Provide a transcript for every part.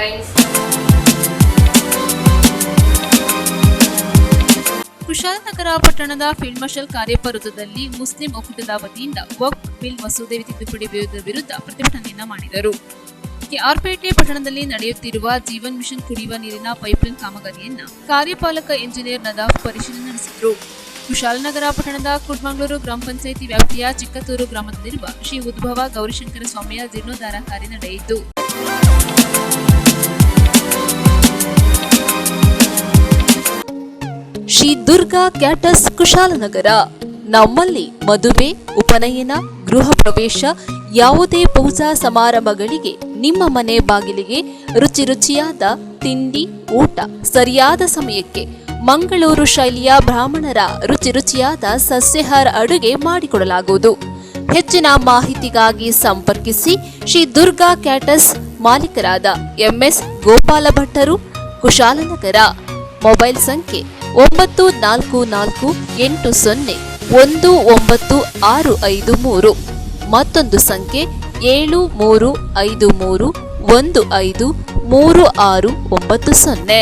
Headlines. Kushalnagar ಪಟ್ಟಣದ field marshal Cariappa ವೃತ್ತದಲ್ಲಿ Muslim ಒಕ್ಕೂಟದ ವತಿಯಿಂದ ವಕ್ಫ್ ಬಿಲ್ ಮಸೂದೆ ತಿದ್ದುಪಡಿ ವಿರುದ್ಧ ಪ್ರತಿಭಟನೆಯನ್ನ ಮಾಡಿದರು. ಕೆಆರ್ಪೇಟೆ ಪಟ್ಟಣದಲ್ಲಿ ನಡೆಯುತ್ತಿರುವ ಜೀವನ್ ಮಿಷನ್ ಕುಡಿಯುವ ನೀರಿನ ಪೈಪ್ಲೈನ್ ಕಾಮಗಾರಿಯನ್ನ ಕಾರ್ಯಪಾಲಕ ಇಂಜಿನಿಯರ್ ನದಾಫ್ ಪರಿಶೀಲನೆ ನಡೆಸಿದರು. ಕುಶಾಲನಗರ ಪಟ್ಟಣದ ಕುಡ್ಮಂಗ್ಳೂರು ಗ್ರಾಮ ಪಂಚಾಯಿತಿ ವ್ಯಾಪ್ತಿಯ ಚಿಕ್ಕತೂರು ಗ್ರಾಮದಲ್ಲಿರುವ ಶ್ರೀ ಉದ್ಭವ ಗೌರಿಶಂಕರ ಸ್ವಾಮಿಯ ಜೀರ್ಣೋದ್ಧಾರ ಕಾರ್ಯ ನಡೆಯಿತು. ಶ್ರೀ ದುರ್ಗಾ ಕ್ಯಾಟರ್ಸ್ ಕುಶಾಲನಗರ. ನಮ್ಮಲ್ಲಿ ಮದುವೆ, ಉಪನಯನ, ಗೃಹ ಪ್ರವೇಶ, ಯಾವುದೇ ಪೂಜಾ ಸಮಾರಂಭಗಳಿಗೆ ನಿಮ್ಮ ಮನೆ ಬಾಗಿಲಿಗೆ ರುಚಿಯಾದ ತಿಂಡಿ, ಊಟ ಸರಿಯಾದ ಸಮಯಕ್ಕೆ ಮಂಗಳೂರು ಶೈಲಿಯ ಬ್ರಾಹ್ಮಣರ ರುಚಿಯಾದ ಸಸ್ಯಾಹಾರ ಅಡುಗೆ ಮಾಡಿಕೊಡಲಾಗುವುದು. ಹೆಚ್ಚಿನ ಮಾಹಿತಿಗಾಗಿ ಸಂಪರ್ಕಿಸಿ ಶ್ರೀ ದುರ್ಗಾ ಕ್ಯಾಟರ್ಸ್ ಮಾಲೀಕರಾದ MS ಗೋಪಾಲ ಭಟ್ಟರು, ಕುಶಾಲನಗರ. ಮೊಬೈಲ್ ಸಂಖ್ಯೆ 9448019653, ಮತ್ತೊಂದು ಸಂಖ್ಯೆ 7353153690.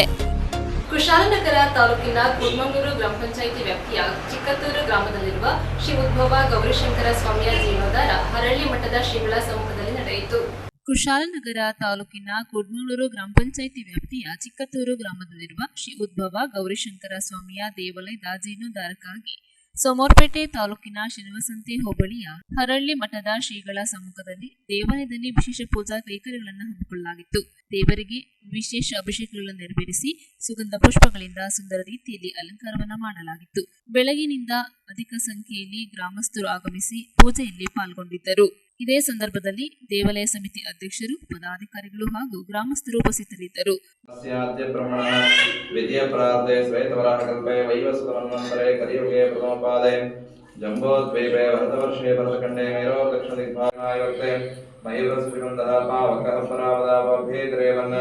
ಕುಶಾಲನಗರ ತಾಲೂಕಿನ ಕುಡ್ಮಂಗ್ಳೂರು ಗ್ರಾಮ ಪಂಚಾಯಿತಿ ವ್ಯಾಪ್ತಿಯ ಚಿಕ್ಕತೂರು ಗ್ರಾಮದಲ್ಲಿರುವ ಶ್ರೀ ಉದ್ಭವ ಗೌರಿಶಂಕರ ಸ್ವಾಮಿಯ ಜೀರ್ಣೋದ್ಧಾರ ಹರಳ್ಳಿ ಮಠದ ಶ್ರೀಗಳ ಸಮ್ಮುಖದಲ್ಲಿ ನಡೆಯಿತು. ಕುಶಾಲನಗರ ತಾಲೂಕಿನ ಕುಡ್ಮಂಗ್ಳೂರು ಗ್ರಾಮ ಪಂಚಾಯಿತಿ ವ್ಯಾಪ್ತಿಯ ಚಿಕ್ಕತೂರು ಗ್ರಾಮದಲ್ಲಿರುವ ಶ್ರೀ ಉದ್ಭವ ಗೌರಿಶಂಕರ ಸ್ವಾಮಿಯ ದೇವಾಲಯದ ಜೀರ್ಣೋದ್ಧಾರಕ್ಕಾಗಿ ಸೋಮವಾರಪೇಟೆ ತಾಲೂಕಿನ ಶ್ರೀನಿವಾಸಂತೆ ಹೋಬಳಿಯ ಹರಳ್ಳಿ ಮಠದ ಶ್ರೀಗಳ ಸಮ್ಮುಖದಲ್ಲಿ ದೇವಾಲಯದಲ್ಲಿ ವಿಶೇಷ ಪೂಜಾ ಕೈಂಕರ್ಯಗಳನ್ನು ಹಮ್ಮಿಕೊಳ್ಳಲಾಗಿತ್ತು. ದೇವರಿಗೆ ವಿಶೇಷ ಅಭಿಷೇಕಗಳನ್ನು ನೆರವೇರಿಸಿ ಸುಗಂಧ ಪುಷ್ಪಗಳಿಂದ ಸುಂದರ ರೀತಿಯಲ್ಲಿ ಅಲಂಕಾರವನ್ನು ಮಾಡಲಾಗಿತ್ತು. ಬೆಳಗಿನಿಂದ ಅಧಿಕ ಸಂಖ್ಯೆಯಲ್ಲಿ ಗ್ರಾಮಸ್ಥರು ಆಗಮಿಸಿ ಪೂಜೆಯಲ್ಲಿ ಪಾಲ್ಗೊಂಡಿದ್ದರು. ಇದೇ ಸಂದರ್ಭದಲ್ಲಿ ದೇವಾಲಯ ಸಮಿತಿ ಅಧ್ಯಕ್ಷರು, ಪದಾಧಿಕಾರಿಗಳು ಹಾಗೂ ಗ್ರಾಮಸ್ಥರು ಉಪಸ್ಥಿತರಿದ್ದರು. ಜಂಬೋದ್ವೀಪೆ ಭರತವರ್ಷೇ ಭರತಖಂಡೇ ಮೇರೋ ದಕ್ಷಿಣ ದಿಗ್ಭಾಗನಾಯುಕ್ತೆ ಮಯೂರಸ್ಫುಲಿಂಗಂತಹ ಪಾವಕಃ ಪರಾವದಾಭೇದ್ರೇವನ್ನ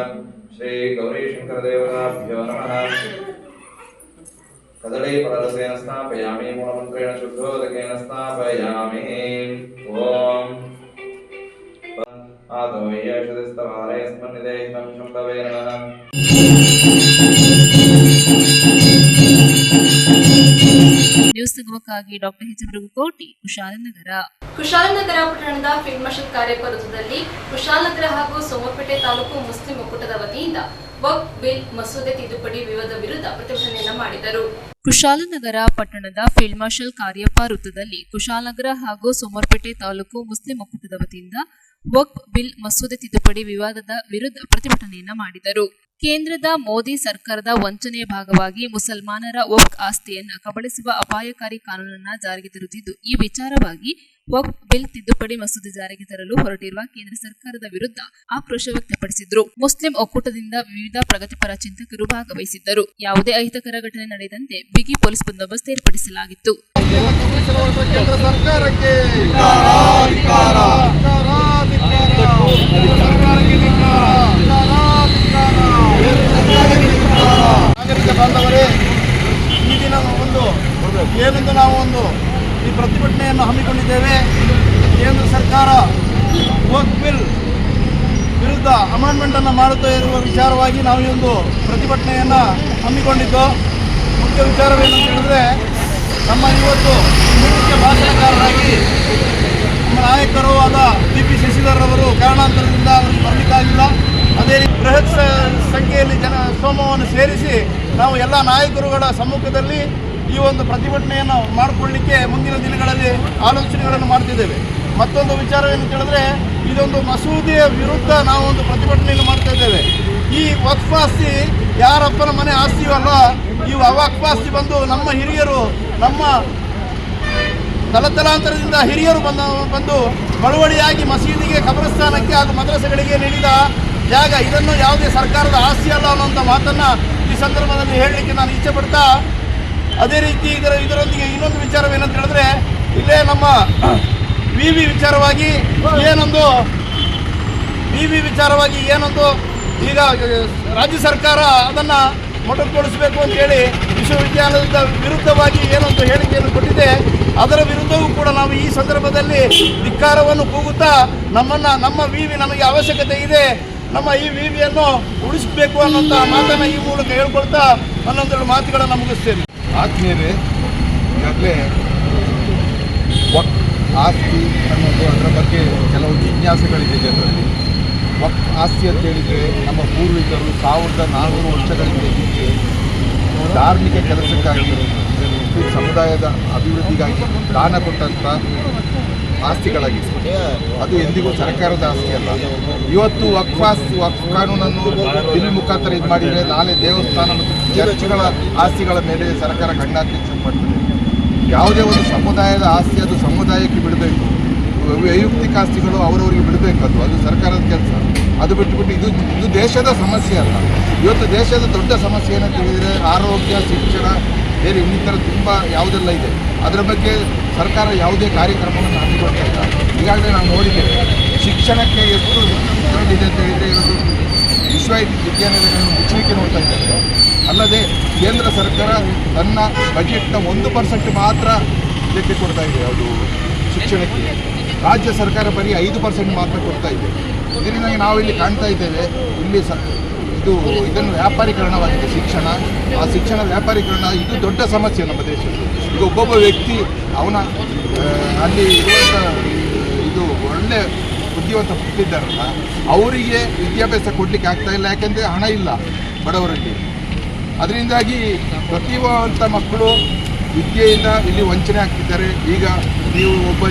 ಶ್ರೀ ಗೌರೀಶಂಕರ ದೇವತಾಭ್ಯೋ ನಮಃ. ಕದಳಿ ಫಲರಸೇನ ಸ್ನಾಪಯಾಮಿ, ಮೂಲಮಂತ್ರೇಣ ಶುದ್ಧೋದಕೇನ ಸ್ನಾಪಯಾಮಿ. ಓಂ ಆದೋ ಯಶದಿಸ್ತವಾರೆ ಸ್ಮನ್ನಿದೇಹಿತಂ ಶಂಭವೇ ನಮಃ. ನ್ಯೂಸ್ ಸಂಗಮಕ್ಕಾಗಿ ಡಾಕ್ಟರ್ H. ಕೋಟಿ, ಕುಶಾಲನಗರ. ಕುಶಾಲನಗರ ಪಟ್ಟಣದ ಫೀಲ್ಡ್ ಮಾರ್ಷಲ್ ಕಾರ್ಯಪ್ಪ ವೃತ್ತದಲ್ಲಿ ಕುಶಾಲನಗರ ಹಾಗೂ ಸೋಮವಾರಪೇಟೆ ತಾಲೂಕು ಮುಸ್ಲಿಂ ಒಕ್ಕೂಟದ ವತಿಯಿಂದ ವಕ್ಫ್ ಬಿಲ್ ಮಸೂದೆ ತಿದ್ದುಪಡಿ ವಿರುದ್ಧ ಪ್ರತಿಭಟನೆಯನ್ನು ಮಾಡಿದರು. ಕುಶಾಲನಗರ ಪಟ್ಟಣದ ಫೀಲ್ಡ್ ಮಾರ್ಷಲ್ ಕಾರ್ಯಪ್ಪ ವೃತ್ತದಲ್ಲಿ ಕುಶಾಲನಗರ ಹಾಗೂ ಸೋಮವಾರಪೇಟೆ ತಾಲೂಕು ಮುಸ್ಲಿಂ ಒಕ್ಕೂಟದ ವತಿಯಿಂದ ವಕ್ಫ್ ಬಿಲ್ ಮಸೂದೆ ತಿದ್ದುಪಡಿ ವಿರುದ್ಧ ಪ್ರತಿಭಟನೆಯನ್ನ ಮಾಡಿದರು. ಕೇಂದ್ರದ ಮೋದಿ ಸರ್ಕಾರದ ವಂಚನೆಯ ಭಾಗವಾಗಿ ಮುಸಲ್ಮಾನರ ವಕ್ಫ್ ಆಸ್ತಿಯನ್ನ ಕಬಳಿಸುವ ಅಪಾಯಕಾರಿ ಕಾನೂನನ್ನ ಜಾರಿಗೆ ತರುತ್ತಿದ್ದು, ಈ ವಿಚಾರವಾಗಿ ವಕ್ಫ್ ಬಿಲ್ ತಿದ್ದುಪಡಿ ಮಸೂದೆ ಜಾರಿಗೆ ತರಲು ಹೊರಟಿರುವ ಕೇಂದ್ರ ಸರ್ಕಾರದ ವಿರುದ್ಧ ಆಕ್ರೋಶ ವ್ಯಕ್ತಪಡಿಸಿದ್ರು. ಮುಸ್ಲಿಂ ಒಕ್ಕೂಟದಿಂದ ವಿವಿಧ ಪ್ರಗತಿಪರ ಚಿಂತಕರು ಭಾಗವಹಿಸಿದ್ದರು. ಯಾವುದೇ ಅಹಿತಕರ ಘಟನೆ ನಡೆಯದಂತೆ ಬಿಗಿ ಪೊಲೀಸ್ ಬಂದೋಬಸ್ತ್ ಏರ್ಪಡಿಸಲಾಗಿತ್ತು. ನಾಗರಿಕ ಬಾಂಧವರೇ, ಈ ದಿನ ಏನೆಂದು ನಾವು ಈ ಪ್ರತಿಭಟನೆಯನ್ನು ಹಮ್ಮಿಕೊಂಡಿದ್ದೇವೆ. ಕೇಂದ್ರ ಸರ್ಕಾರ ವಕ್ಫ್ ಬಿಲ್ ವಿರುದ್ಧ ಅಮೆಂಡ್ಮೆಂಟ್ ಅನ್ನು ಮಾಡುತ್ತಾ ಇರುವ ವಿಚಾರವಾಗಿ ನಾವು ಈ ಒಂದು ಪ್ರತಿಭಟನೆಯನ್ನು ಹಮ್ಮಿಕೊಂಡಿದ್ದು. ಮುಖ್ಯ ವಿಚಾರವೇನಂತ ಹೇಳಿದ್ರೆ, ನಮ್ಮ ಇವತ್ತು ಮುಖ್ಯ ಭಾಷಣಕಾರರಾಗಿ ನಮ್ಮ ನಾಯಕರು ಆದ DP ಶಶಿಧರ್ ಅವರು ಕಾರಣಾಂತರದಿಂದ ಅವರಿಗೆ ಬರಲಿಕ್ಕಾಗಿಲ್ಲ. ಅದೇ ರೀತಿ ಬೃಹತ್ ಸಂಖ್ಯೆಯಲ್ಲಿ ಸೋಮವನ್ನು ಸೇರಿಸಿ ನಾವು ಎಲ್ಲ ನಾಯಕರುಗಳ ಸಮ್ಮುಖದಲ್ಲಿ ಈ ಒಂದು ಪ್ರತಿಭಟನೆಯನ್ನು ಮಾಡಿಕೊಳ್ಳಲಿಕ್ಕೆ ಮುಂದಿನ ದಿನಗಳಲ್ಲಿ ಆಲೋಚನೆಗಳನ್ನು ಮಾಡ್ತಿದ್ದೇವೆ. ಮತ್ತೊಂದು ವಿಚಾರವೇನು ಹೇಳಿದ್ರೆ, ಇದೊಂದು ಮಸೂದೆಯ ವಿರುದ್ಧ ನಾವು ಒಂದು ಪ್ರತಿಭಟನೆಯನ್ನು ಮಾಡ್ತಾ ಇದ್ದೇವೆ. ಈ ವಕ್ಫ್ ಆಸ್ತಿ ಯಾರಪ್ಪನ ಮನೆ ಆಸ್ತಿಯೂ ಅಲ್ಲ. ಈ ವಕ್ಫ್ ಆಸ್ತಿ ಬಂದು ನಮ್ಮ ಹಿರಿಯರು, ನಮ್ಮ ತಲತಲಾಂತರದಿಂದ ಹಿರಿಯರು ಬಂದು ಬಳುವಳಿಯಾಗಿ ಮಸೀದಿಗೆ, ಕಬ್ರಸ್ಥಾನಕ್ಕೆ ಹಾಗೂ ಮದ್ರಸೆಗಳಿಗೆ ನೀಡಿದ ಜಾಗ. ಇದನ್ನು ಯಾವುದೇ ಸರ್ಕಾರದ ಆಸ್ತಿ ಅಲ್ಲ ಅನ್ನುವಂಥ ಮಾತನ್ನು ಈ ಸಂದರ್ಭದಲ್ಲಿ ಹೇಳಲಿಕ್ಕೆ ನಾನು ಇಚ್ಛೆ ಪಡ್ತಾ, ಅದೇ ರೀತಿ ಇದರೊಂದಿಗೆ ಇನ್ನೊಂದು ವಿಚಾರವೇನಂತ ಹೇಳಿದ್ರೆ, ಇಲ್ಲೇ ನಮ್ಮ ವಿವಿ ವಿಚಾರವಾಗಿ ಏನೊಂದು ಈಗ ರಾಜ್ಯ ಸರ್ಕಾರ ಅದನ್ನು ಮೊಟಕುಗೊಳಿಸಬೇಕು ಅಂತೇಳಿ ವಿಶ್ವವಿದ್ಯಾಲಯದ ವಿರುದ್ಧವಾಗಿ ಏನೊಂದು ಹೇಳಿಕೆಯನ್ನು ಕೊಟ್ಟಿದೆ. ಅದರ ವಿರುದ್ಧವೂ ಕೂಡ ನಾವು ಈ ಸಂದರ್ಭದಲ್ಲಿ ಧಿಕ್ಕಾರವನ್ನು ಕೂಗುತ್ತಾ ನಮ್ಮ ವಿವಿ ನಮಗೆ ಅವಶ್ಯಕತೆ ಇದೆ. ನಮ್ಮ ಈ ವಿವಿಯನ್ನು ಉಳಿಸಬೇಕು ಅನ್ನೋಂಥ ಮಾತನ್ನು ಈ ಮೂಲಕ ಹೇಳ್ಕೊಳ್ತಾ ಅನ್ನೊಂದೆರಡು ಮಾತುಗಳನ್ನು ಮುಗಿಸ್ತೇನೆ. ಆತ್ಮೀಯರೇ, ಈಗಾಗಲೇ ವಕ್ಫ್ ಆಸ್ತಿ ಅನ್ನೋದು ಅದರ ಬಗ್ಗೆ ಕೆಲವು ಜಿಜ್ಞಾಸೆಗಳಿದೆ ಜನರಲ್ಲಿ. ವಕ್ಫ್ ಆಸ್ತಿ ಅಂತ ಹೇಳಿದರೆ ನಮ್ಮ ಪೂರ್ವಿಕರು 1400 ವರ್ಷಗಳಿಂದ ಹಿಂದೆ ಧಾರ್ಮಿಕ ಕೆಲಸಕ್ಕಾಗಿ ಸಮುದಾಯದ ಅಭಿವೃದ್ಧಿಗಾಗಿ ದಾನ ಕೊಟ್ಟಂಥ ಆಸ್ತಿಗಳಾಗಿದೆ. ಅದು ಎಂದಿಗೂ ಸರ್ಕಾರದ ಆಸ್ತಿ ಅಲ್ಲ. ಇವತ್ತು ವಕ್ಫ್ ಕಾನೂನನ್ನು ಬಿಲ್ ಮುಖಾಂತರ ಇದು ಮಾಡಿದರೆ ನಾಳೆ ದೇವಸ್ಥಾನ ಮತ್ತು ಚರ್ಚ್ಗಳ ಆಸ್ತಿಗಳ ಮೇಲೆ ಸರ್ಕಾರ ಕಣ್ಣಾಕಿ ಮಾಡ್ತದೆ. ಯಾವುದೇ ಒಂದು ಸಮುದಾಯದ ಆಸ್ತಿ ಅದು ಸಮುದಾಯಕ್ಕೆ ಬಿಡಬೇಕು. ವೈಯಕ್ತಿಕ ಆಸ್ತಿಗಳು ಅವರವರಿಗೆ ಬಿಡಬೇಕು. ಅದು ಸರ್ಕಾರದ ಕೆಲಸ. ಅದು ಬಿಟ್ಟುಬಿಟ್ಟು ಇದು ದೇಶದ ಸಮಸ್ಯೆ ಅಲ್ಲ. ಇವತ್ತು ದೇಶದ ದೊಡ್ಡ ಸಮಸ್ಯೆ ಏನಂತ ಹೇಳಿದರೆ ಆರೋಗ್ಯ, ಶಿಕ್ಷಣ, ಬೇರೆ ಇನ್ನಿತರ ತುಂಬ ಯಾವುದೆಲ್ಲ ಇದೆ. ಅದರ ಬಗ್ಗೆ ಸರ್ಕಾರ ಯಾವುದೇ ಕಾರ್ಯಕ್ರಮವನ್ನು ಹಮ್ಮಿಕೊಳ್ತಾ ಇಲ್ಲ. ಈಗಾಗಲೇ ನಾವು ನೋಡಿದ್ದೇವೆ ಶಿಕ್ಷಣಕ್ಕೆ ಎಷ್ಟು ಇದರಲ್ಲಿದೆ ಅಂತ ಹೇಳಿದರೆ ಇವತ್ತು ವಿಶ್ವವಿದ್ಯಾನಿಲಯಗಳನ್ನು ಮುಚ್ಚಲಿಕ್ಕೆ ನೋಡ್ತಾ ಇದ್ದಾರೆ. ಅಲ್ಲದೆ ಕೇಂದ್ರ ಸರ್ಕಾರ ತನ್ನ ಬಜೆಟ್ನ 1% ಮಾತ್ರ ಇದಕ್ಕೆ ಕೊಡ್ತಾ ಇದೆ, ಯಾವುದು ಶಿಕ್ಷಣಕ್ಕೆ. ರಾಜ್ಯ ಸರ್ಕಾರ ಬರೀ 5% ಮಾತ್ರ ಕೊಡ್ತಾ ಇದೆ. ಇದರಿಂದಾಗಿ ನಾವು ಇಲ್ಲಿ ಕಾಣ್ತಾ ಇದ್ದೇವೆ, ಇಲ್ಲಿ ಇದನ್ನು ವ್ಯಾಪಾರೀಕರಣವಾಗಿದೆ ಶಿಕ್ಷಣ. ಆ ಶಿಕ್ಷಣ ವ್ಯಾಪಾರೀಕರಣ ಇದು ದೊಡ್ಡ ಸಮಸ್ಯೆ ನಮ್ಮ ದೇಶದಲ್ಲಿ. ಈಗ ಒಬ್ಬೊಬ್ಬ ವ್ಯಕ್ತಿ ಅವನ ಅಲ್ಲಿ ಇರುವಂಥ ಇದು ಒಳ್ಳೆ ಬುದ್ಧಿವಂತ ಹುಟ್ಟಿದ್ದಾರಲ್ಲ, ಅವರಿಗೆ ವಿದ್ಯಾಭ್ಯಾಸ ಕೊಡಲಿಕ್ಕೆ ಆಗ್ತಾ ಇಲ್ಲ. ಯಾಕೆಂದರೆ ಹಣ ಇಲ್ಲ ಬಡವರಲ್ಲಿ. ಅದರಿಂದಾಗಿ ಪ್ರತಿಭಾವಂತ ಮಕ್ಕಳು ವಿದ್ಯೆಯಿಂದ ಇಲ್ಲಿ ವಂಚನೆ ಆಗ್ತಿದ್ದಾರೆ. ಈಗ ನೀವು ಒಬ್ಬ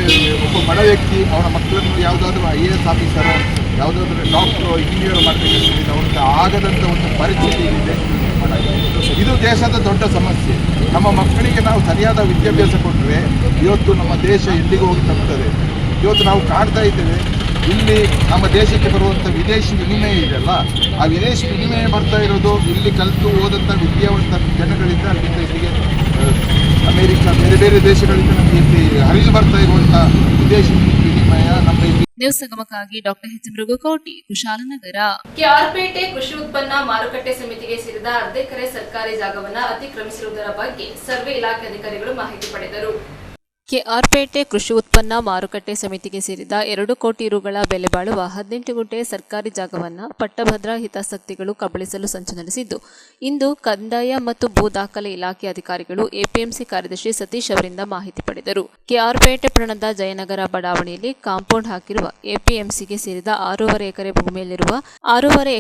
ಬಡ ವ್ಯಕ್ತಿ ಅವನ ಮಕ್ಕಳನ್ನು ಯಾವುದಾದ್ರೂ IAS ಆಫೀಸರು, ಯಾವುದಾದ್ರೂ ಡಾಕ್ಟ್ರು, ಇಂಜಿನಿಯರ್ ಮಾಡಬೇಕಂತ ಅವ್ರಿಗೆ ಆಗದಂಥ ಒಂದು ಪರಿಸ್ಥಿತಿ ಇದೆ. ಇದು ದೇಶದ ದೊಡ್ಡ ಸಮಸ್ಯೆ. ನಮ್ಮ ಮಕ್ಕಳಿಗೆ ನಾವು ಸರಿಯಾದ ವಿದ್ಯಾಭ್ಯಾಸ ಕೊಟ್ಟರೆ ಇವತ್ತು ನಮ್ಮ ದೇಶ ಎಲ್ಲಿಗೆ ಹೋಗಿ ತಪ್ಪುತ್ತದೆ. ಇವತ್ತು ನಾವು ಕಾಣ್ತಾ ಇದ್ದೇವೆ, ಇಲ್ಲಿ ನಮ್ಮ ದೇಶಕ್ಕೆ ಬರುವಂಥ ವಿದೇಶಿ ವಿನಿಮಯ ಇದೆಯಲ್ಲ, ಆ ವಿದೇಶಿ ವಿನಿಮಯ ಬರ್ತಾ ಇರೋದು ಇಲ್ಲಿ ಕಲಿತು ಹೋದಂಥ ವಿದ್ಯಾವಂತ ಜನಗಳಿಂದ ಅಲ್ಲಿಂದ ಇಲ್ಲಿಗೆ ಅಮೇರಿಕ, ಬೇರೆ ಬೇರೆ ದೇಶಗಳಿಂದ ನಮಗೆ ಇಲ್ಲಿ ಹರಿದು ಬರ್ತಾ ಇರುವಂಥ ವಿದೇಶಿ ವಿನಿಮಯ ನಮ್ಮ ಇಲ್ಲಿ. ನ್ಯೂಸ್ ಸಂಗಮಕ್ಕಾಗಿ ಡಾಕ್ಟರ್ ಎಚ್ ಮೃಗಕೋಟಿ, ಕುಶಾಲನಗರ. ಕೆಆರ್ಪೇಟೆ ಕೃಷಿ ಉತ್ಪನ್ನ ಮಾರುಕಟ್ಟೆ ಸಮಿತಿಗೆ ಸೇರಿದ ಅರ್ಧ ಎಕರೆ ಸರ್ಕಾರಿ ಜಾಗವನ್ನು ಅತಿಕ್ರಮಿಸಿರುವುದರ ಬಗ್ಗೆ ಸರ್ವೆ ಇಲಾಖೆ ಅಧಿಕಾರಿಗಳು ಮಾಹಿತಿ ಪಡೆದರು. ಕೆಆರ್ಪೇಟೆ ಕೃಷಿ ಉತ್ಪನ್ನ ಮಾರುಕಟ್ಟೆ ಸಮಿತಿಗೆ ಸೇರಿದ 2 ಕೋಟಿ ರುಗಳ ಬೆಲೆ ಬಾಳುವ 18 ಗುಂಟೆ ಸರ್ಕಾರಿ ಜಾಗವನ್ನು ಪಟ್ಟಭದ್ರ ಹಿತಾಸಕ್ತಿಗಳು ಕಬಳಿಸಲು ಸಂಚು ನಡೆಸಿದ್ದು, ಇಂದು ಕಂದಾಯ ಮತ್ತು ಭೂ ದಾಖಲೆ ಇಲಾಖೆ ಅಧಿಕಾರಿಗಳು ಎಪಿಎಂಸಿ ಕಾರ್ಯದರ್ಶಿ ಸತೀಶ್ ಅವರಿಂದ ಮಾಹಿತಿ ಪಡೆದರು. ಕೆಆರ್ಪೇಟೆ ಪಟ್ಟಣದ ಜಯನಗರ ಬಡಾವಣೆಯಲ್ಲಿ ಕಾಂಪೌಂಡ್ ಹಾಕಿರುವ ಎಪಿಎಂಸಿಗೆ ಸೇರಿದ 6.5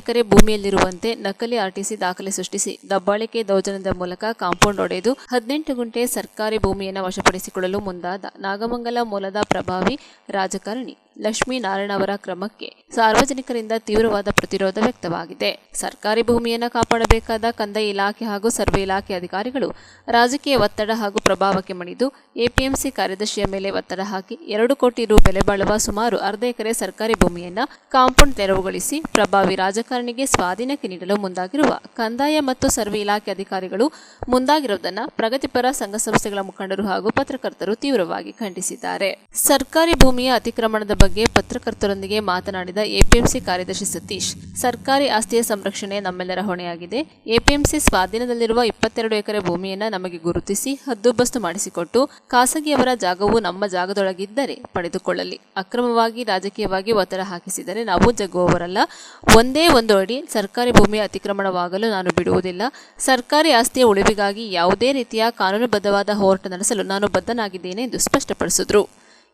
ಎಕರೆ ಭೂಮಿಯಲ್ಲಿರುವಂತೆ ನಕಲಿ ಆರ್ಟಿಸಿ ದಾಖಲೆ ಸೃಷ್ಟಿಸಿ ದಬ್ಬಾಳಿಕೆ ದೌರ್ಜನ್ಯದ ಮೂಲಕ ಕಾಂಪೌಂಡ್ ಒಡೆದು 18 ಗುಂಟೆ ಸರ್ಕಾರಿ ಭೂಮಿಯನ್ನು ವಶಪಡಿಸಿಕೊಳ್ಳಲು ಮುಂದಾದ ನಾಗಮಂಗಲ ಮೂಲದ ಪ್ರಭಾವಿ ರಾಜಕಾರಣಿ ಲಕ್ಷ್ಮೀನಾರಾಯಣ ಅವರ ಕ್ರಮಕ್ಕೆ ಸಾರ್ವಜನಿಕರಿಂದ ತೀವ್ರವಾದ ಪ್ರತಿರೋಧ ವ್ಯಕ್ತವಾಗಿದೆ. ಸರ್ಕಾರಿ ಭೂಮಿಯನ್ನು ಕಾಪಾಡಬೇಕಾದ ಕಂದಾಯ ಇಲಾಖೆ ಹಾಗೂ ಸರ್ವೆ ಇಲಾಖೆ ಅಧಿಕಾರಿಗಳು ರಾಜಕೀಯ ಒತ್ತಡ ಹಾಗೂ ಪ್ರಭಾವಕ್ಕೆ ಮಣಿದು ಎಪಿಎಂಸಿ ಕಾರ್ಯದರ್ಶಿಯ ಮೇಲೆ ಒತ್ತಡ ಹಾಕಿ 2 ಕೋಟಿ ರು ಬೆಲೆ ಬಾಳುವ ಸುಮಾರು ಅರ್ಧ ಎಕರೆ ಸರ್ಕಾರಿ ಭೂಮಿಯನ್ನು ಕಾಂಪೌಂಡ್ ತೆರವುಗೊಳಿಸಿ ಪ್ರಭಾವಿ ರಾಜಕಾರಣಿಗೆ ಸ್ವಾಧೀನಕ್ಕೆ ನೀಡಲು ಮುಂದಾಗಿರುವ ಕಂದಾಯ ಮತ್ತು ಸರ್ವೆ ಇಲಾಖೆ ಅಧಿಕಾರಿಗಳು ಮುಂದಾಗಿರುವುದನ್ನು ಪ್ರಗತಿಪರ ಸಂಘ ಸಂಸ್ಥೆಗಳ ಮುಖಂಡರು ಹಾಗೂ ಪತ್ರಕರ್ತರು ತೀವ್ರವಾಗಿ ಖಂಡಿಸಿದ್ದಾರೆ. ಸರ್ಕಾರಿ ಭೂಮಿಯ ಅತಿಕ್ರಮಣದ ಬಗ್ಗೆ ಪತ್ರಕರ್ತರೊಂದಿಗೆ ಮಾತನಾಡಿದ ಎಪಿಎಂಸಿ ಕಾರ್ಯದರ್ಶಿ ಸತೀಶ್, ಸರ್ಕಾರಿ ಆಸ್ತಿಯ ಸಂರಕ್ಷಣೆ ನಮ್ಮೆಲ್ಲರ ಹೊಣೆಯಾಗಿದೆ. ಎಪಿಎಂಸಿ ಸ್ವಾಧೀನದಲ್ಲಿರುವ 22 ಎಕರೆ ಭೂಮಿಯನ್ನು ನಮಗೆ ಗುರುತಿಸಿ ಹದ್ದುಬಸ್ತು ಮಾಡಿಸಿಕೊಟ್ಟು ಖಾಸಗಿಯವರ ಜಾಗವು ನಮ್ಮ ಜಾಗದೊಳಗಿದ್ದರೆ ಪಡೆದುಕೊಳ್ಳಲಿ. ಅಕ್ರಮವಾಗಿ ರಾಜಕೀಯವಾಗಿ ಒತ್ತಡ ಹಾಕಿಸಿದರೆ ನಾವು ಜಗ್ಗುವವರಲ್ಲ. ಒಂದೇ ಒಂದು ಅಡಿ ಸರ್ಕಾರಿ ಭೂಮಿಯ ಅತಿಕ್ರಮಣವಾಗಲು ನಾನು ಬಿಡುವುದಿಲ್ಲ. ಸರ್ಕಾರಿ ಆಸ್ತಿಯ ಉಳಿವಿಗಾಗಿ ಯಾವುದೇ ರೀತಿಯ ಕಾನೂನುಬದ್ಧವಾದ ಹೋರಾಟ ನಡೆಸಲು ನಾನು ಬದ್ಧನಾಗಿದ್ದೇನೆ ಎಂದು ಸ್ಪಷ್ಟಪಡಿಸಿದರು.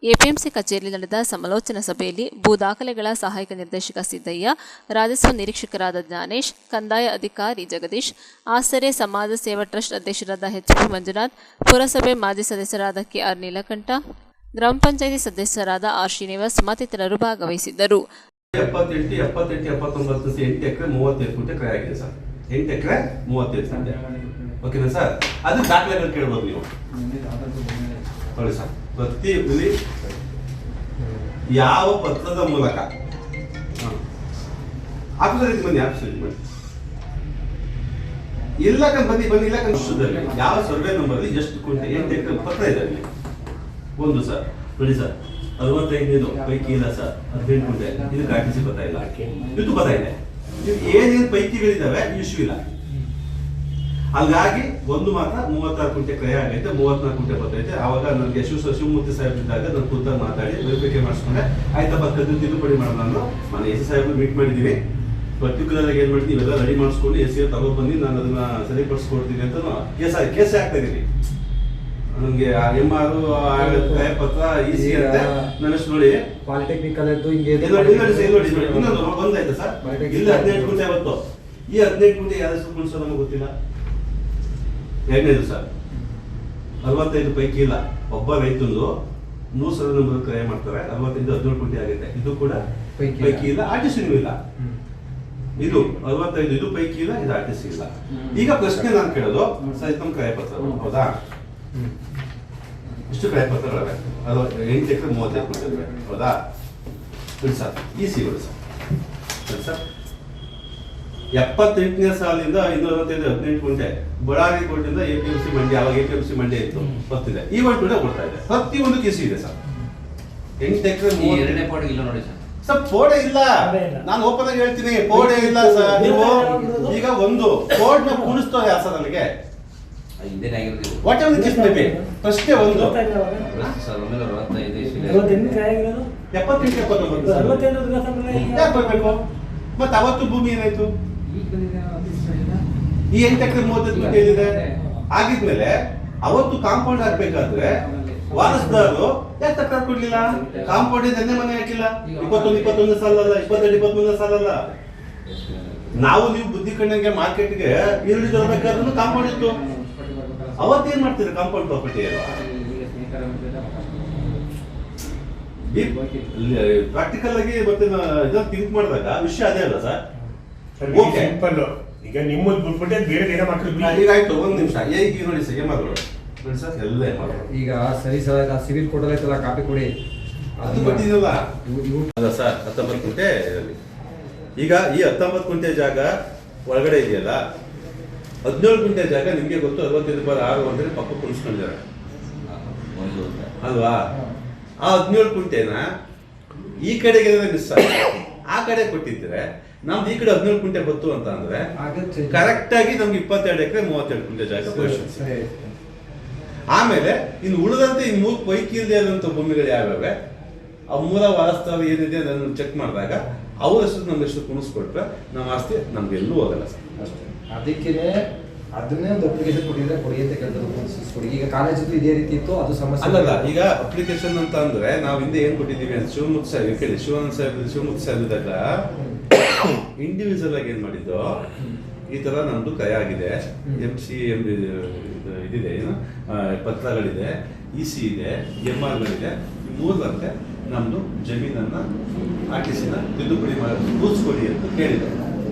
ಎಪಿಎಂಸಿ ಕಚೇರಿಯಲ್ಲಿ ನಡೆದ ಸಮಾಲೋಚನಾ ಸಭೆಯಲ್ಲಿ ಭೂ ದಾಖಲೆಗಳ ಸಹಾಯಕ ನಿರ್ದೇಶಕ ಸಿದ್ದಯ್ಯ, ರಾಜಸ್ವ ನಿರೀಕ್ಷಕರಾದ ಜ್ಞಾನೇಶ್, ಕಂದಾಯ ಅಧಿಕಾರಿ ಜಗದೀಶ್, ಆಸರೆ ಸಮಾಜ ಸೇವಾ ಟ್ರಸ್ಟ್ ಅಧ್ಯಕ್ಷರಾದ ಎಚ್.ಪಿ. ಮಂಜುನಾಥ್, ಪುರಸಭೆ ಮಾಜಿ ಸದಸ್ಯರಾದ ಕೆಆರ್ ನೀಲಕಂಠ, ಗ್ರಾಮ ಪಂಚಾಯಿತಿ ಸದಸ್ಯರಾದ ಆರ್ ಶ್ರೀನಿವಾಸ್ ಮತ್ತಿತರರು ಭಾಗವಹಿಸಿದ್ದರು. 78, 79 8 ಎಕರೆ 35 ಗುಂಟೆ ಕ್ರಯ ಆಗಿದೆ ಸರ್. 8 ಎಕರೆ 35 ಗುಂಟೆ. ಓಕೆನಾ ಸರ್? ಅದು ದಾಖಲೆಗಳು ಕೇಳ್ಬೋದು ನೀವು ನೋಡಿ ಸರ್. ಪ್ರತಿ ಇಲ್ಲಿ ಯಾವ ಪತ್ರದ ಮೂಲಕ ಆಫೀಸರ್ ಬನ್ನಿ, ಆಫೀಸರ್ ಬನ್ನಿ, ಇಲ್ಲಕಂತ ಬನ್ನಿ ಇಲ್ಲಕಂತ ವರ್ಷದಲ್ಲಿ ಯಾವ ಸರ್ವೆ ನಂಬರ್ ಎಷ್ಟು ಗುಂಟೆ 8 ಎಕರೆ ಪತ್ರ ಇದೆ ಅಲ್ಲಿ ಒಂದು ಸರ್. ನೋಡಿ ಸರ್, 65 ಪೈಕಿ ಇಲ್ಲ ಸರ್, 18 ಗುಂಟೆ ಇದು ಆರ್ಟಿಸಿ ಗೊತ್ತಾಯಿಲ್ಲ, ಇದು ಗೊತ್ತಾಯಿದೆ. ನೀವು ಏನೇನು ಪೈಕಿಗಳಿದ್ದಾವೆ ಇಶ್ಯೂ ಇಲ್ಲ. ಹಾಗಾಗಿ ಒಂದು ಮಾತ್ರ 36 ಗುಂಟೆ ಕ್ರಯ ಆಗೈತೆ, 34 ಗುಂಟೆ ಬರ್ತೈತೆ. ಆವಾಗ ನನಗೆ ಶಿವಮೂರ್ತಿ ಸಾಹೇಬ್ ಇದ್ದಾಗ ನಾನು ಖುದ್ದಾಗಿ ಮಾತಾಡಿ ವೆರಿಫಿಕೇಶನ್ ಮಾಡಿಸ್ಕೊಂಡೆ. ಆಯ್ತಪ್ಪ, ತಿದ್ದುಪಡಿ ಮಾಡೋಣ. ನಾನು ಎಸ್ ಸಾಹೇಬ್ ಮೀಟ್ ಮಾಡಿದ್ದೀನಿ. ಪರ್ಟಿಕ್ಯುಲರ್ ಆಗಿ ಏನ್ ಮಾಡ್ತೀನಿ, ಇವೆಲ್ಲ ರೆಡಿ ಮಾಡಿಸ್ಕೊಂಡು ಎಸ್ ತಗೊಬಂದು ನಾನು ಅದನ್ನ ಸರಿಪಡಿಸ್ಕೊಡ್ತೀನಿ ಅಂತ ಕೇಸ್ ಹಾಕ್ತಾ ಇದೀನಿ. ನಮ್ಗೆ MR ಪತ್ರ EC ಅಂತ ನನ್ನಷ್ಟು ನೋಡಿ ಪಾಲಿಟೆಕ್ನಿಕಲ್ ಇನ್ನೊಂದು ಬಂದಾಯ್ತಾ ಸರ್, ಇಲ್ಲಿ 18 ಗುಂಟೆ ಅವತ್ತು, ಈ 18 ಗುಂಟೆ ಯಾವ್ದು ಕುಣಿಸೋ ನಮಗೆ ಗೊತ್ತಿಲ್ಲ. ಎರಡನೇದು ಸರ್ 65 ಪೈಕಿ ಇಲ್ಲ, ಒಬ್ಬ ರೈತಂದು 100 ನಂಬರ್ ಕ್ರಯ ಮಾಡ್ತಾರೆ, 65 17 ಗುಂಟೆ ಆಗುತ್ತೆ. ಇದು ಕೂಡ ಪೈಕಿ ಇಲ್ಲ, RTC ಇಲ್ಲ. ಇದು 65 ಇದು ಪೈಕಿ ಇಲ್ಲ, ಇದು RTC ಇಲ್ಲ. ಈಗ ಪ್ರಶ್ನೆ ನಾನು ಕೇಳೋದು, ಸಹಿತ ಕ್ರಯ ಪತ್ರ ಹೌದಾ, ಇಷ್ಟು ಕ್ರಯ ಪತ್ರಗಳಿವೆ, 8 ಎಕರೆ 35 ಗುಂಟೆ ಹೌದಾ ಸರ್. ECಗಳು ಸರ್ 78ನೇ ಸಾಲಿಂದ 265 18 ಗುಂಟೆ ಬಳ್ಳಾರಿ ಕೋರ್ಟಿಂದ APMC ಮಂಡಿ, ಅವಾಗ APMC ಮಂಡಿ ಇತ್ತು ಬರ್ತಿದೆ, ಈವನ್ ಕೂಡ ಕೊಡ್ತಾ ಇದೆ. ಪ್ರತಿಯೊಂದು ಕೇಸು ಇದೆ ಸರ್. 8 ಎಕರೆ 2ನೇ ಪಾರ್ಟ್ ಇಲ್ಲ ನೋಡಿ ಸರ್, ಪೋಡೆ ಇಲ್ಲ. ನಾನು ಓಪನ್ ಆಗಿ ಹೇಳ್ತೀನಿ, ಪೋಡೆ ಇಲ್ಲ ಸರ್. ನೀವು ಈಗ ಒಂದು ಕೋಡ್ ನ ಕೂಡಿಸ್ತೋರೆ ಸರ್ ನನಗೆ ಹಿಂದೇನೆ ಆಗಿರೋದು. What ever case may be, ಪ್ರಶ್ನೆ ಒಂದು ಸರ್ 1965 ಯಾಕೆ ಬರ್ಬೇಕು? ಮತ್ತೆ ಅವತ್ತು ಭೂಮಿ ಏನಾಯ್ತು? ಈ 8 ಎಕರೆ 35 ಗುಂಟೆ ಏನಿದೆ ಆಗಿದ್ಮೇಲೆ ಅವತ್ತು ಕಾಂಪೌಂಡ್ ಹಾಕ್ಬೇಕಾದ್ರೆ ವಾರಸ್ದಾರರು ಯಾಕೆ ತಕರಾರು ಕೊಡ್ಲಿಲ್ಲ? ಕಾಂಪೌಂಡ್ ನೆನ್ನೆ ಮನೆ ಹಾಕಿಲ್ಲ, 21 ಸಾಲಲ್ಲ, 22-23 ಸಾಲಲ್ಲ. ನಾವು ನೀವು ಬುದ್ಧಿ ಕಂಡಂಗೆ ಮಾರ್ಕೆಟ್ಗೆ ಈರುಳ್ಳಿ ತರಬೇಕಾದ್ರೂ ಕಾಂಪೌಂಡ್ ಇತ್ತು. ಅವತ್ತೇನ್ ಮಾಡ್ತೀರಿ ಕಾಂಪೌಂಡ್ ಪ್ರಾಪರ್ಟಿ ಪ್ರಾಕ್ಟಿಕಲ್ ಆಗಿ ಮತ್ತೆ ಇದನ್ನ ಥಿಂಕ್ ಮಾಡಿದಾಗ ವಿಷಯ ಅದೇ ಅಲ್ಲ ಸರ್. ಈಗ ನಿಮ್ಮದು ಬಿಟ್ಬಿಟ್ಟೆ ಬೇರೆ ಏನೋ ಮಾಡ್ತೀವಿ. ಈಗ ಆಯ್ತು, ಒಂದ್ ನಿಮಿಷ. ಈಗ ನೋಡಿ ಸರ್ ಏಮಾದ್ರು ನೋಡಿ ಸರ್, ಎಲ್ಲ ಈಗ ಸರಿ ಸರ್, ಸಿವಿಲ್ ಕೋಡ್ ಐತಲ್ಲ, ಕಾಪಿ ಕೊಡಿ. ಅದು ಗೊತ್ತಿದಲ್ಲ ಅಲ್ಲ ಸರ್. 19 ಗುಂಟೆ ಈಗ ಈ 19 ಗುಂಟೆ ಜಾಗ ಒಳಗಡೆ ಇದೆಯಲ್ಲ, 17 ಗುಂಟೆ ಜಾಗ ನಿಮ್ಗೆ ಗೊತ್ತು, 65/6 ಅಂದ್ರೆ ಪಕ್ಕ ಕುಣಿಸ್ಕೊಂಡಿದ್ದಾರೆ ಅಲ್ವಾ? ಆ 17 ಗುಂಟೆನ ಈ ಕಡೆಗೆ ಮಿಸ್ ಆಗಿದೆ, ಆ ಕಡೆ ಕೊಟ್ಟಿದ್ರೆ ನಮ್ದು ಈ ಕಡೆ 17 ಗುಂಟೆ ಬತ್ತು ಅಂತ ಅಂದ್ರೆ ಕರೆಕ್ಟ್ ಆಗಿ ನಮ್ಗೆ 22 ಎಕರೆ 37 ಗುಂಟೆ ಜಾಗ ಪೊಸಿಷನ್. ಆಮೇಲೆ ಇನ್ನು ಉಳಿದಂತೆ ಇನ್ನು 3 ಪೈಕಿ ಇಲ್ಲದೆ ಇರುವಂತ ಭೂಮಿಗಳು ಯಾವ್ಯಾವೆ, ಆ ಮೂಲ ವಾರಸ್ತಾವ ಏನಿದೆ ಅದನ್ನು ಚೆಕ್ ಮಾಡಿದಾಗ ಅವರಷ್ಟು ನಮ್ಗೆಷ್ಟು ಕುಣಿಸ್ಕೊಟ್ರೆ ನಮ್ಮ ಆಸ್ತಿ ನಮ್ಗೆ ಎಲ್ಲೂ ಹೋಗಲ್ಲ ಸರ್. ಅಷ್ಟೇ. ಅದಕ್ಕೆ ಅದನ್ನೇ ಒಂದು ಅಪ್ಲಿಕೇಶನ್ ಕೊಟ್ಟಿದ್ರೆ ಕೊಡಿ ಅಂತ ಕೇಳ್ತಾರೆ. ಈಗ ಕಾಲೇಜ್ ಇದೇ ರೀತಿ ಇತ್ತು, ಅದು ಸಮಸ್ಯೆ ಅಲ್ಲಲ್ಲ. ಈಗ ಅಪ್ಲಿಕೇಶನ್ ಅಂತ ಅಂದ್ರೆ ನಾವು ಹಿಂದೆ ಏನ್ ಕೊಟ್ಟಿದ್ದೀವಿ ಅಂತ ಶಿವಮೂರ್ತಿ ಸಾಹೇಬ್ ಕೇಳಿ, ಶಿವಮೂರ್ತಿ ಸಾಹೇಬ್ ಇದ್ದಾಗ ಇಂಡಿವಿಜುವಲ್ ಆಗಿ ಏನ್ ಮಾಡಿದ್ದು, ಈ ತರ ನಮ್ದು ಕ್ರಯ ಆಗಿದೆ, MC ಇದಿದೆ, ಏನು ಪತ್ರಗಳಿದೆ, EC ಇದೆ, MRಗಳಿದೆ, ಮೂರರಂತೆ ನಮ್ದು ಜಮೀನನ್ನ RTCನ ತಿದ್ದುಪಡಿ ಮಾಡಿ ಕೂರಿಸ್ಕೊಡಿ ಅಂತ ಕೇಳಿದೆ.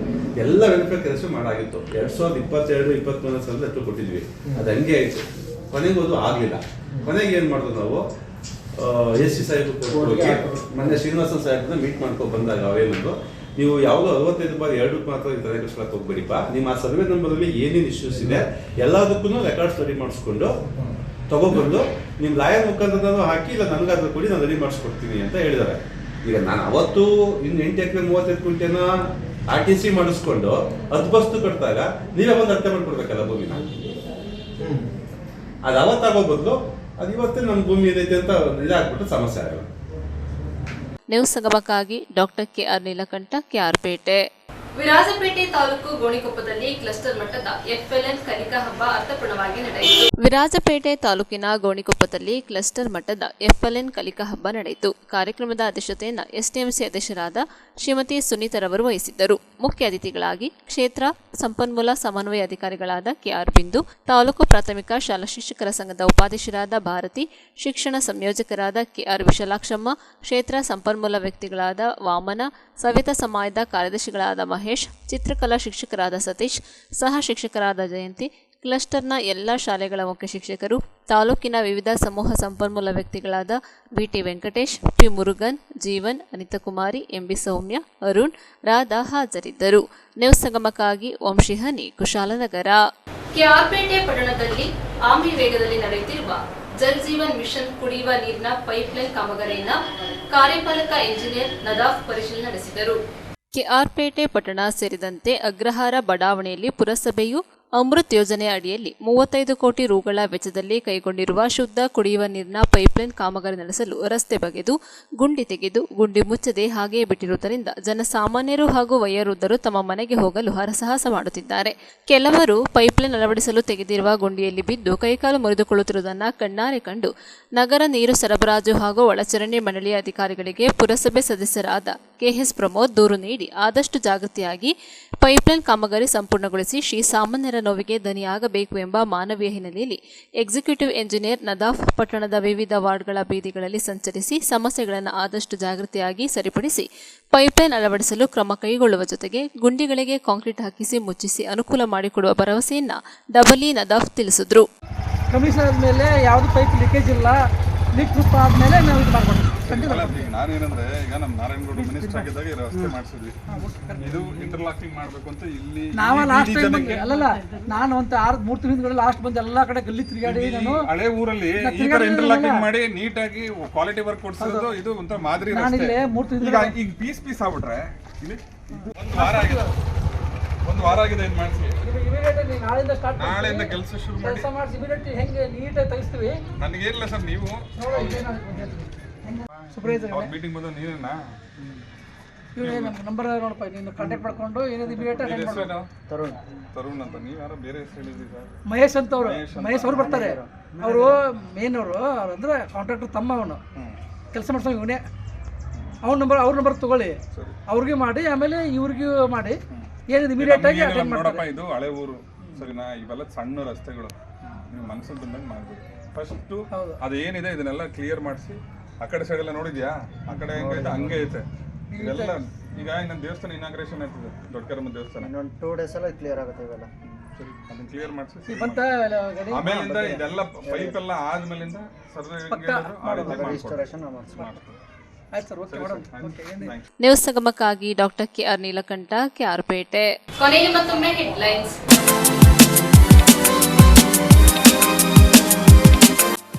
ಎಲ್ಲ ವೆರಿಫೈ ಕೆಲಸ ಮಾಡಾಗಿತ್ತು. 2022-23 ಸಾಲದ ಹತ್ರ ಕೊಟ್ಟಿದ್ವಿ, ಅದು ಹಂಗೆ ಆಯ್ತು. ಕೊನೆಗೆ ಅದು ಆಗ್ಲಿಲ್ಲ. ಕೊನೆಗೆ ಏನ್ ಮಾಡಿದ್ರು ನಾವು, SC ಸಾಹೇಬ್ ಮೊನ್ನೆ ಶ್ರೀನಿವಾಸನ್ ಸಾಹೇಬ್ನ ಮೀಟ್ ಮಾಡ್ಕೊಂಡು ಬಂದಾಗ ಅವೇನಂದು, ನೀವು ಯಾವುದು 65/2 ಮಾತ್ರ ತಲೆ ಕೆಡಿಸ್ಕೊಳಕ್ ಹೋಗ್ಬೇಡಿಪ್ಪ, ನಿಮ್ಮ ಆ ಸರ್ವೆ ನಂಬರ್ ಅಲ್ಲಿ ಏನೇನು ಇಶ್ಯೂಸ್ ಇದೆ ಎಲ್ಲದಕ್ಕೂ ರೆಕಾರ್ಡ್ ಸ್ಟಡಿ ಮಾಡಿಸ್ಕೊಂಡು ತಗೊಬಂದು ನಿಮ್ ಲಾಯರ್ ಮುಖಾಂತರ ಹಾಕಿ, ಇಲ್ಲ ನನಗಾದ್ರೂ ಕೊಡಿ, ನಾನು ರೆಡಿ ಮಾಡಿಸ್ಕೊಡ್ತೀನಿ ಅಂತ ಹೇಳಿದ್ದಾರೆ. ಈಗ ನಾನು ಅವತ್ತು ಇನ್ನು 8 ಎಕರೆ 35 ಗುಂಟೆನ RTC ಮಾಡಿಸ್ಕೊಂಡು 10 ಬಸ್ತು ಕಟ್ಟಿದಾಗ ನೀವೇ ಬಂದು ಅರ್ಥ ಮಾಡ್ಕೊಡ್ಬೇಕಲ್ಲ ಭೂಮಿನ. ಅದು ಅವತ್ತಾಗೋ ಬದಲು ಅದು ಇವತ್ತೇ ನಮ್ಮ ಭೂಮಿ ಇದೈತೆ ಅಂತ ಇದಾಗ್ಬಿಟ್ಟು ಸಮಸ್ಯೆ ಆಗಲ್ಲ. ನ್ಯೂಸ್ ಸಂಗಮಕ್ಕಾಗಿ doctor KR Neelakantha, KR Pete. Virajpet taluk ಗೋಣಿಕೊಪ್ಪದಲ್ಲಿ ಕ್ಲಸ್ಟರ್ ಮಟ್ಟದ FLN ಕಲಿಕಾ ಹಬ್ಬ ಅರ್ಥಪೂರ್ಣವಾಗಿ ನಡೆಯಿತು. ವಿರಾಜಪೇಟೆ ತಾಲೂಕಿನ ಗೋಣಿಕೊಪ್ಪದಲ್ಲಿ ಕ್ಲಸ್ಟರ್ ಮಟ್ಟದ FLN ಕಲಿಕಾ ಹಬ್ಬ ನಡೆಯಿತು. ಕಾರ್ಯಕ್ರಮದ ಅಧ್ಯಕ್ಷತೆಯನ್ನು STMC ಅಧ್ಯಕ್ಷರಾದ ಶ್ರೀಮತಿ ಸುನೀತರವರು ವಹಿಸಿದ್ದರು. ಮುಖ್ಯ ಅತಿಥಿಗಳಾಗಿ ಕ್ಷೇತ್ರ ಸಂಪನ್ಮೂಲ ಸಮನ್ವಯ ಅಧಿಕಾರಿಗಳಾದ KR ಬಿಂದು, ತಾಲೂಕು ಪ್ರಾಥಮಿಕ ಶಾಲಾ ಶಿಕ್ಷಕರ ಸಂಘದ ಉಪಾಧ್ಯಕ್ಷರಾದ ಭಾರತಿ, ಶಿಕ್ಷಣ ಸಂಯೋಜಕರಾದ KR ವಿಶಾಲಾಕ್ಷಮ್ಮ, ಕ್ಷೇತ್ರ ಸಂಪನ್ಮೂಲ ವ್ಯಕ್ತಿಗಳಾದ ವಾಮನ, ಸವಿತಾ ಸಮಾಜದ ಕಾರ್ಯದರ್ಶಿಗಳಾದ ಮಹೇಶ್, ಚಿತ್ರಕಲಾ ಶಿಕ್ಷಕರಾದ ಸತೀಶ್, ಸಹ ಶಿಕ್ಷಕರಾದ ಜಯಂತಿ, ಕ್ಲಸ್ಟರ್ನ ಎಲ್ಲ ಶಾಲೆಗಳ ಮುಖ್ಯ ಶಿಕ್ಷಕರು, ತಾಲೂಕಿನ ವಿವಿಧ ಸಮೂಹ ಸಂಪನ್ಮೂಲ ವ್ಯಕ್ತಿಗಳಾದ BT Venkatesh, P Murugan, Jeevan, ಅನಿತಕುಮಾರಿ, MB ಸೌಮ್ಯ, ಅರುಣ್, ರಾಧಾ ಹಾಜರಿದ್ದರು. ನ್ಯೂಸ್ ಸಂಗಮಕ್ಕಾಗಿ ವಂಶಿಹನಿ, ಕುಶಾಲನಗರ. KR ಪಟ್ಟಣದಲ್ಲಿ ಆಮಿ ವೇಗದಲ್ಲಿ ನಡೆಯುತ್ತಿರುವ ಜಲ್ ಜೀವನ್ ಮಿಷನ್ ಕುಡಿಯುವ ನೀರಿನ ಪೈಪ್ಲೈನ್ ಕಾಮಗಾರಿಯನ್ನು ಕಾರ್ಯಪಾಲಕ ಇಂಜಿನಿಯರ್ ನದಾಫ್ ಪರಿಶೀಲನೆ ನಡೆಸಿದರು. KR ಪಟ್ಟಣ ಸೇರಿದಂತೆ ಅಗ್ರಹಾರ ಬಡಾವಣೆಯಲ್ಲಿ ಪುರಸಭೆಯು ಅಮೃತ್ ಯೋಜನೆ ಅಡಿಯಲ್ಲಿ 35 ಕೋಟಿ ರುಗಳ ವೆಚ್ಚದಲ್ಲಿ ಕೈಗೊಂಡಿರುವ ಶುದ್ಧ ಕುಡಿಯುವ ನೀರಿನ ಪೈಪ್ಲೈನ್ ಕಾಮಗಾರಿ ನಡೆಸಲು ರಸ್ತೆ ಬಗೆದು ಗುಂಡಿ ತೆಗೆದು ಗುಂಡಿ ಮುಚ್ಚದೆ ಹಾಗೆಯೇ ಬಿಟ್ಟಿರುವುದರಿಂದ ಜನಸಾಮಾನ್ಯರು ಹಾಗೂ ವಯೋವೃದ್ಧರು ತಮ್ಮ ಮನೆಗೆ ಹೋಗಲು ಹರಸಾಹಸ ಮಾಡುತ್ತಿದ್ದಾರೆ. ಕೆಲವರು ಪೈಪ್ಲೈನ್ ಅಳವಡಿಸಲು ತೆಗೆದಿರುವ ಗುಂಡಿಯಲ್ಲಿ ಬಿದ್ದು ಕೈಕಾಲು ಮುರಿದುಕೊಳ್ಳುತ್ತಿರುವುದನ್ನು ಕಣ್ಣಾರೆ ಕಂಡು ನಗರ ನೀರು ಸರಬರಾಜು ಹಾಗೂ ಒಳಚರಂಡಿ ಮಂಡಳಿಯ ಅಧಿಕಾರಿಗಳಿಗೆ ಪುರಸಭೆ ಸದಸ್ಯರಾದ ಕೆಎಸ್ ಪ್ರಮೋದ್ ದೂರು ನೀಡಿ ಆದಷ್ಟು ಜಾಗೃತಿಯಾಗಿ ಪೈಪ್ಲೈನ್ ಕಾಮಗಾರಿ ಸಂಪೂರ್ಣಗೊಳಿಸಿ ಶ್ರೀ ಸಾಮಾನ್ಯರ ನೋವಿಗೆ ದನಿಯಾಗಬೇಕು ಎಂಬ ಮಾನವೀಯ ಹಿನ್ನೆಲೆಯಲ್ಲಿ ಎಕ್ಸಿಕ್ಯೂಟಿವ್ ಎಂಜಿನಿಯರ್ ನದಾಫ್ ಪಟ್ಟಣದ ವಿವಿಧ ವಾರ್ಡ್ಗಳ ಬೀದಿಗಳಲ್ಲಿ ಸಂಚರಿಸಿ ಸಮಸ್ಯೆಗಳನ್ನು ಆದಷ್ಟು ಜಾಗೃತಿಯಾಗಿ ಸರಿಪಡಿಸಿ ಪೈಪ್ಲೈನ್ ಅಳವಡಿಸಲು ಕ್ರಮ ಕೈಗೊಳ್ಳುವ ಜೊತೆಗೆ ಗುಂಡಿಗಳಿಗೆ ಕಾಂಕ್ರೀಟ್ ಹಾಕಿಸಿ ಮುಚ್ಚಿಸಿ ಅನುಕೂಲ ಮಾಡಿಕೊಡುವ ಭರವಸೆಯನ್ನ ಡಬಲಿ ನದಾಫ್ ತಿಳಿಸಿದ್ರು. ಕಮಿಷನ್ ಆದಮೇಲೆ ಯಾವುದು ಪೈಪ್ ಲೀಕೇಜ್ ಇಲ್ಲ, ಲೀಕ್ ಪ್ರೂಫ್ ಆದಮೇಲೆ ನಾವು ಇದು ಮಾಡ್ಬೋದು. ನಾನೇನಂದ್ರೆ ಈಗ ನಮ್ಮ ನಾರಾಯಣಗೌಡ ಮಿನಿಸ್ಟರ್ ಆಗಿದ್ದಾಗ ಈ ರಸ್ತೆ ಮಾಡಿಸಿದ್ವಿ. ಇದು ಇಂಟರ್ಲಾಕಿಂಗ್ ಮಾಡ್ಬೇಕು ಅಂತ ಇಲ್ಲಿ ನಾವ ಲಾಸ್ಟ್ ಟೈಮ್ ಅಲ್ಲಲ್ಲ, ನಾನು ಒಂದು 3 ತಿಂಗಳು ಲಾಸ್ಟ್ ಬಂದು ಎಲ್ಲಾ ಕಡೆ ಗಲ್ಲಿ ತಿರುಗಾಡಿ ನಾನು ಹಳೆ ಊರಲ್ಲಿ ಈ ತರ ಇಂಟರ್ಲಾಕಿಂಗ್ ಮಾಡಿ ನೀಟಾಗಿ ಕ್ವಾಲಿಟಿ ವರ್ಕ್ ಕೊಡ್ಸೋದು ಇದು ಒಂಥರ ಮಾದರಿ ರಸ್ತೆ. ಈಗ ಪೀಸ್ ಆಗ್ಬಿಟ್ರೆ ಇಲ್ಲಿ ಒಂದು ವಾರ ಆಗಿದೆ ಏನ್ ಮಾಡಿಸಿ ನಾಳೆಯಿಂದ ಕೆಲಸ ಶುರು ಮಾಡಿ ಹೆಂಗೆ ನೀಟಾಗಿ ತೆಗಿಸ್ತೀವಿ. ನನಗೇನಿಲ್ಲ ಸರ್, ನೀವು ಮೀಟಿಂಗ್ ಬಂದ ನೀನೇನಾ ನಂಬರ್ ನೋಡಪ್ಪ, ನೀನು ಕಾಂಟ್ಯಾಕ್ಟ್ ಮಾಡ್ಕೊಂಡು ಏನಿದೆ ತರುಣ್ ಅಂತ. ನೀವು ಯಾರೋ ಬೇರೆ ಹೆಸರು ಹೇಳಿದ್ರಿ ಸರ್? ಮಹೇಶ್ ಅಂತ ಮಹೇಶ್ ಅವ್ರು ಬರ್ತಾರೆ. ಅವರು ಮೇನ್ ಅವರು ಅಂದ್ರೆ ಕಾಂಟ್ರಾಕ್ಟರ್ ತಮ್ಮ, ಅವನು ಕೆಲಸ ಮಾಡ್ಸೋ ಇವನೇ. ಅವ್ರ ನಂಬರ್ ತಗೊಳ್ಳಿ, ಅವ್ರಿಗೆ ಮಾಡಿ ಆಮೇಲೆ ಇವ್ರಿಗೂ ಮಾಡಿ ಏನಿದೆ ಇಮಿಡಿಯೇಟ್ ಆಗಿ ಅಟೆಂಡ್ ನೋಡಪ್ಪ. ಇದು ಹಳೆ ಊರು ಸರಿನಾ, ಇವೆಲ್ಲ ಸಣ್ಣ ರಸ್ತೆಗಳು, ನೀವು ಮನಸ್ಸು ಬಂದಂಗೆ ಮಾಡ್ಬೇಕು. ಫಸ್ಟು ಅದೇನಿದೆ ಇದನ್ನೆಲ್ಲ ಕ್ಲಿಯರ್ ಮಾಡಿಸಿ. ಆ ಕಡೆ ಸೈಡ್ ಎಲ್ಲ ನೋಡಿದ್ಯಾ, ಆ ಕಡೆ ಹೆಂಗೈತೆ ಹಂಗೆ ಐತೆ ಇದೆಲ್ಲ. ಈಗ ಇನ್ನೊಂದು ದೇವಸ್ಥಾನ ಇನಾಗ್ರೇಷನ್ ಆಯ್ತದೆ, ದೊಡ್ಡ ಕರಮ್ಮ ದೇವಸ್ಥಾನ. ಇನ್ನೊಂದು 2 days ಎಲ್ಲ ಕ್ಲಿಯರ್ ಆಗುತ್ತೆ ಇವೆಲ್ಲ. ಸರಿ, ಅದನ್ನ ಕ್ಲಿಯರ್ ಮಾಡಿಸಿ ಆಮೇಲಿಂದ ಇದೆಲ್ಲ ಪೈಪ್ ಎಲ್ಲ ಆದ್ಮೇಲಿಂದ ನ್ಯೂಸ್ ಸಂಗಮಕ್ಕಾಗಿ ಡಾಕ್ಟರ್ ಕೆಆರ್ ನೀಲಕಂಠ, ಕೆಆರ್ಪೇಟೆ. ಕೊನೆಯಲ್ಲಿ ಮತ್ತೊಮ್ಮೆ ಹೆಡ್ಲೈನ್ಸ್.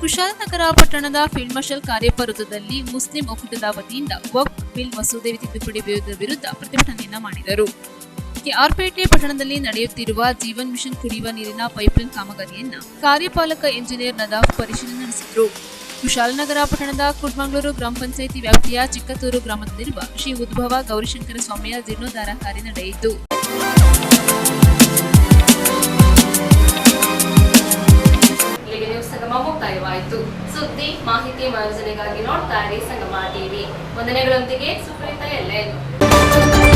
ಕುಶಾಲನಗರ ಪಟ್ಟಣದ ಫೀಲ್ಡ್ ಮಾರ್ಷಲ್ ಕಾರ್ಯಪ್ಪ ವೃತ್ತದಲ್ಲಿ ಮುಸ್ಲಿಂ ಒಕ್ಕೂಟದ ವತಿಯಿಂದ ವಕ್ಫ್ ಬಿಲ್ ಮಸೂದೆ ತಿದ್ದುಪಡಿ ವಿರುದ್ಧ ಪ್ರತಿಭಟನೆಯನ್ನ ಮಾಡಿದರು. ಕೆಆರ್ಪೇಟೆ ಪಟ್ಟಣದಲ್ಲಿ ನಡೆಯುತ್ತಿರುವ ಜೀವನ್ ಮಿಷನ್ ಕುಡಿಯುವ ನೀರಿನ ಪೈಪ್ಲೈನ್ ಕಾಮಗಾರಿಯನ್ನ ಕಾರ್ಯಪಾಲಕ ಇಂಜಿನಿಯರ್ ನದಾಫ್ ಪರಿಶೀಲನೆ ನಡೆಸಿದರು. ಕುಶಾಲನಗರ ಪಟ್ಟಣದ ಕುಡ್ಮಂಗ್ಳೂರು ಗ್ರಾಮ ಪಂಚಾಯಿತಿ ವ್ಯಾಪ್ತಿಯ ಚಿಕ್ಕತೂರು ಗ್ರಾಮದಲ್ಲಿರುವ ಶ್ರೀ ಉದ್ಭವ ಗೌರಿಶಂಕರ ಸ್ವಾಮಿಯ ಜೀರ್ಣೋದ್ಧಾರ ಕಾರ್ಯ ನಡೆಯಿತು. ಇಲ್ಲಿಗೆ ನ್ಯೂಸ್ ಸಂಗಮ ಮುಕ್ತಾಯವಾಯಿತು. ಸುದ್ದಿ, ಮಾಹಿತಿ, ಮನೋರಂಜನೆಗಾಗಿ ನೋಡ್ತಾ ಇರಿ ಸಂಗಮ ಟಿವಿ. ವಂದನೆಗಳೊಂದಿಗೆ ಸುಪ್ರೀತಾ ಎಲ್ಎನ್.